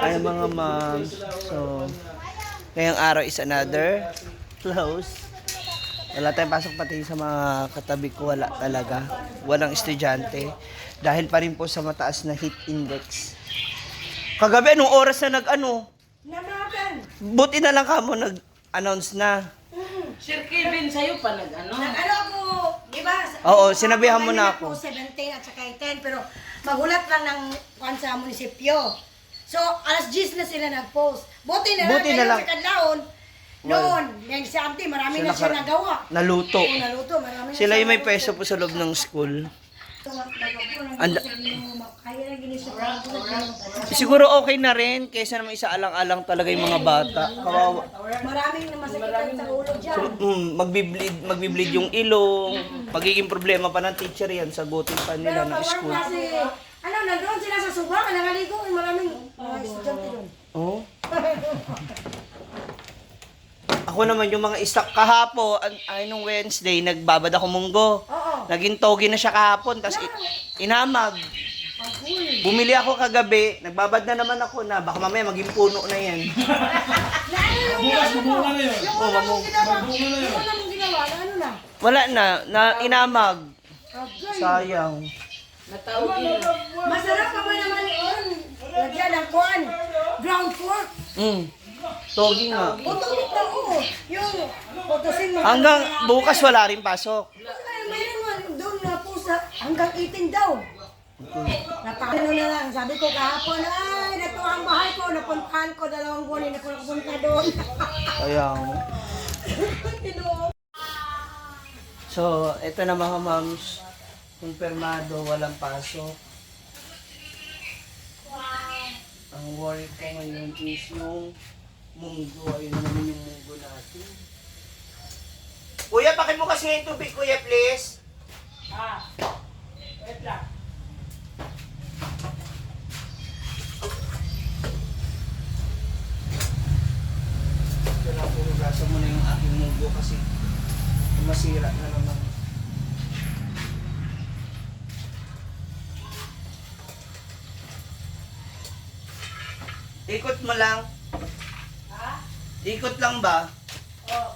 Ay mga ma'am. So, ngayong araw is another close. Wala tayong pasok pati sa mga katabi ko. Wala talaga. Walang estudyante. Dahil pa rin po sa mataas na heat index. Kagabi, anong oras na nag-ano? Namagan. Buti na lang kamo nag-announce na. Sir Kevin, sa'yo pa nag-ano? Nag-ano ako, di ba? Oo, sinabihan mo na ako. 17 at saka 10, pero magulat lang ng kwan sa munisipyo. So, alas 10 na sila nag-post. Buti na Buti na lang, lang. sa kadlaon, noon, yung si auntie, marami na siya nagawa. Naluto. Oo, naluto, marami na Sila siya yung may naluto. pwesto po sa loob ng school. Anda. Siguro okay na rin kaysa naman isa alang-alang talaga yung mga bata. Kawawa. Maraming masakitan sa ulo dyan. Magbibleed yung ilong. Magiging problema pa ng teacher yan. Sagutin pa nila ng school. Kasi, nandoon sila sa subang, nangaligo, maraming estudyante doon. Oh. Ako naman yung mga stock kahapo, ay nung Wednesday, nagbabad ako munggo. Oo. Naging togi na siya kahapon, tapos inamag. Bumili ako kagabi, nagbabad na naman ako na, baka mamaya maging puno na yan. Bukas mamunga na yun. Yung Oo, una mong ginawa. mamunga Yung una mong ginawa, ano na? Wala na inamag. Okay. Sayang. Natawagin na. Masarap pa ba naman yun? Lagyan ng kuan. Ground pork. Togi nga. Putulog na oo. Yung putusin mo. Hanggang bukas wala rin pasok. Ay, mayroon nga doon na po sa hanggang 18 daw. Napakano na lang. Sabi ko kahapon, ay, nato ang bahay ko. Napuntahan ko, 2 buwan na ako nakapunta doon. Sayang. So, ito na mga moms. Kumpirmado, walang pasok. Ang worry ko ngayon is yung munggo. Ayun na naman yung munggo natin. Kuya, pakibukas nga yung tubig, kuya, please. Wait lang. Ito na, purugasan mo na yung aking munggo kasi masira na naman. Ikot mo lang. Ha? Ikot lang ba? Oo.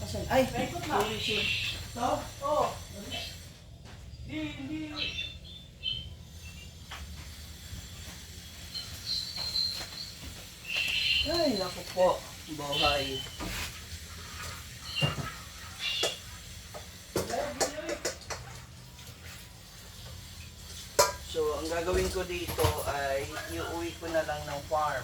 Asan? Ay! Ikot na. No? Oo. Hindi. Ay, naku po. Buhay. So, ang gagawin ko dito ay iuwi ko na lang ng farm.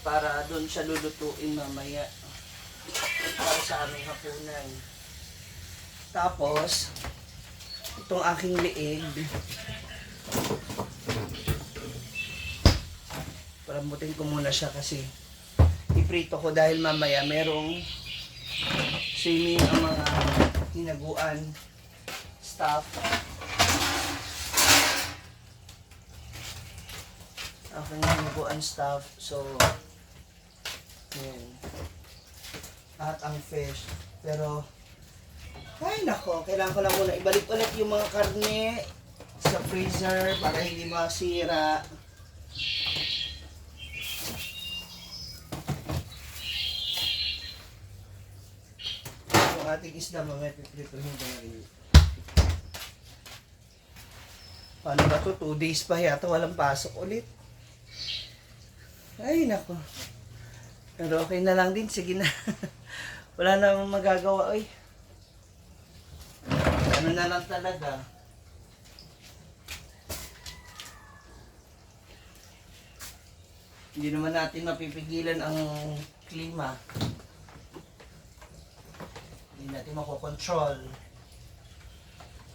Para doon siya lulutuin mamaya. Para sa aming hapunan. Tapos, itong aking liig, palambutin ko muna siya kasi iprito ko dahil mamaya merong swimming ang mga hinaguan stuff. Aking hinaguan stuff. So, yun. At ang fish. Pero, ay nako, kailangan ko lang muna ibalik ulit yung mga karne sa freezer para hindi masira. Yung ating isda mamaya piprituhin ko na rin. Paano ba to? 2 days pa yata walang pasok ulit. Ay nako. Pero okay na lang din, sige na. Wala na akong magagawa, oy. Ano na lang talaga. Hindi naman natin mapipigilan ang klima. Hindi natin makokontrol.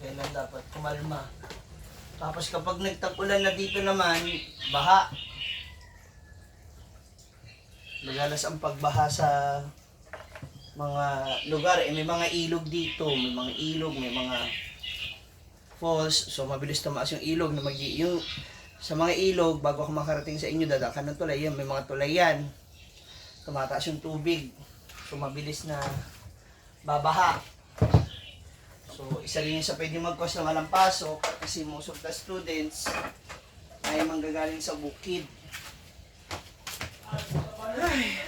Kailan dapat kumalma. Tapos kapag nagtag-ulan na dito naman, baha. Lagalas ang pagbaha sa mga lugar, may mga ilog dito, may mga ilog, may mga falls, so mabilis tumaas yung ilog na yung sa mga ilog bago ako makarating sa inyo dadakan ng tulay yan, may mga tulay yan, tumataas yung tubig, So, mabilis na babaha. So, isa rin yun sa pwede mag-cause na walang pasok kasi most of the students ay manggagaling sa bukid. Ay.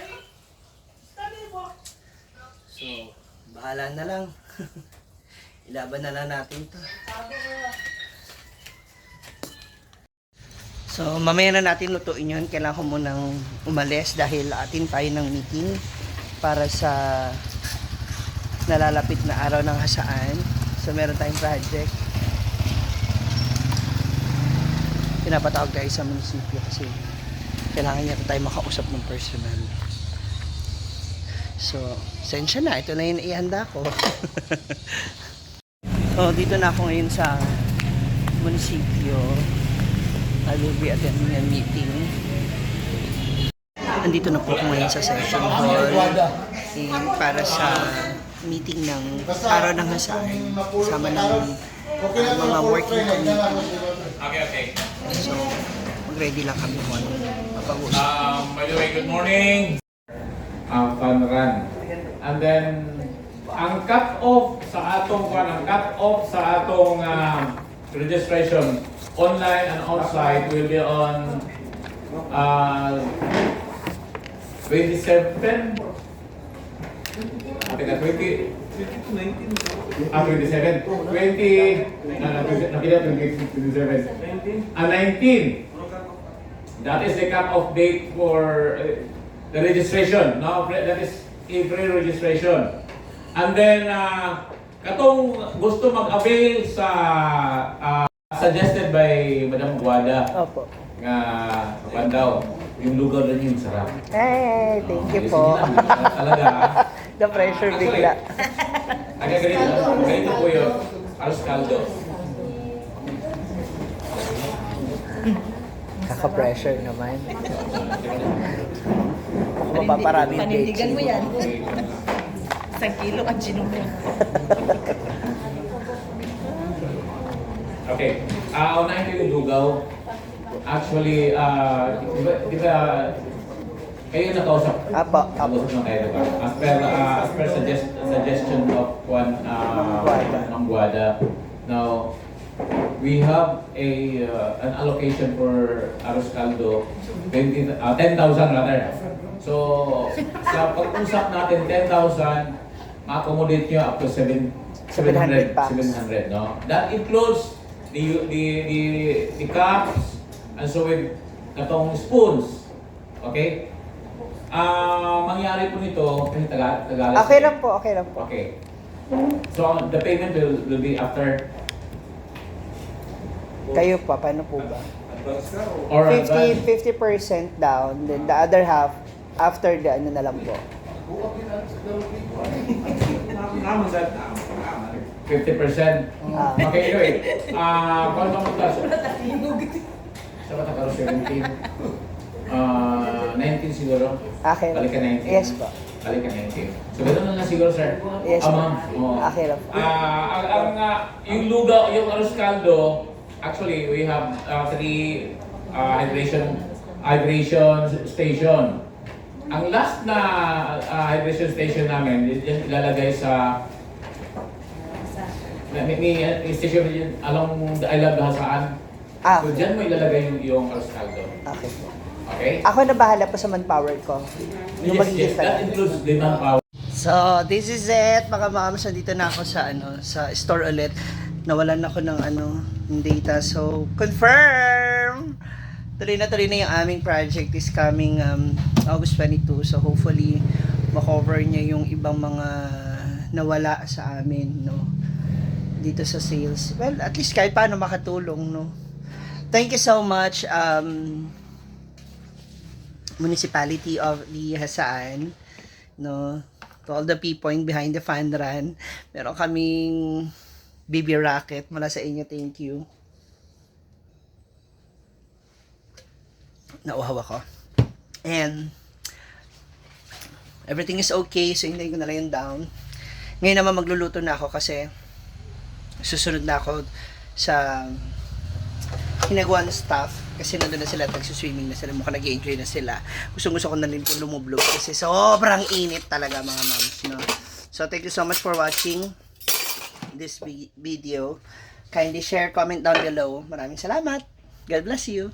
So, bahala na lang. Ilaban na lang natin to. So, mamaya na natin lutuin yun. Kailangan ko munang umalis dahil atin tayo ng meeting para sa nalalapit na araw ng hasaan. So, meron tayong project. Pinapatawag tayo sa munisipyo kasi kailangan niya tayo makausap ng personal. So, sensya na. Ito na yung ihanda ko. So, dito na ako ngayon sa munisipyo. I will be attending a meeting. Andito na po ako ngayon sa session hall para sa meeting ng araw ng hasaan kasama ng mga working committee. Okay. So, mag-ready lang kami kung ano mapag-usap. By the way, good morning. Fun run. And then, ang cut-off sa atong registration, online and outside, will be on 27. I think 27. 27. 19. That is the cut-off date for the registration. No, that is a pre-registration. And then, katong gusto mag-avail sa suggested by Madam Guada Opo. nga kuwan daw, yung lugaw na yung sarap. Hey, thank you Ayusin po. nila, talaga. The pressure bigla. Ganito po yun. Aros caldo. Kaka-pressure naman. Ako mapaparami yung Panindigan mo yan. Okay. Isang kilo ang ginuha. Okay. Unahin ko yung lugaw. Actually, di ba, kayo nakausap? Apo. Nakausap na kayo, diba? As per suggestion of Juan Ma'am Guada. Now, we have an allocation for Aros Caldo, 10,000 rather. So, sa pag-usap natin, 10,000, ma-accommodate nyo up to 700 packs. 700, no? That includes the cups, and so with katong spoons. Okay? Mangyari po nito, kasi Tagalog. Okay lang po, okay lang po. Okay. So, the payment will be after Kayo pa, paano po ba? or advance? 50% down, then the other half after the ano na lang po. 50%. Ah. Okay, anyway. Kung ano magtas? Sa Batakaro 17. 19 siguro. Okay lang. Balik ka 19. Yes po. Balik ka 19. So, gano'n na lang siguro, sir. Yes po. Ma'am. Oo. Okay lang po. Yung lugaw, yung Aros Caldo, actually, we have 3 hydration station. Ang last na hydration station namin, yan ilalagay sa may station yun along the Island Bahasaan. Ah. So dyan mo ilalagay yung Aros Caldo. Okay po. Okay? Ako na bahala po sa manpower ko. Yung Yes, that includes the manpower. So, this is it. Mga makamas, dito na ako sa sa store ulit. Nawalan ako ng ng data. So, confirm! Tuloy na yung aming project is coming August 22. So, hopefully, makover niya yung ibang mga nawala sa amin, no? Dito sa sales. Well, at least kahit paano makatulong, no? Thank you so much, Municipality of the Hasaan, no? To all the people behind the fun run. Meron kaming baby rocket mula sa inyo. Thank you. Nauhaw ako. And everything is okay. So, hindi ko na lang yung down. Ngayon naman magluluto na ako kasi susunod na ako sa hinagawa ng staff Kasi nandun na sila, nagsuswimming na sila, mukhang nag-enjoy na sila. Gusto ko na rin po lumublog kasi sobrang init talaga mga moms, no? So, thank you so much for watching this video. Kindly share, comment down below. Maraming salamat. God bless you.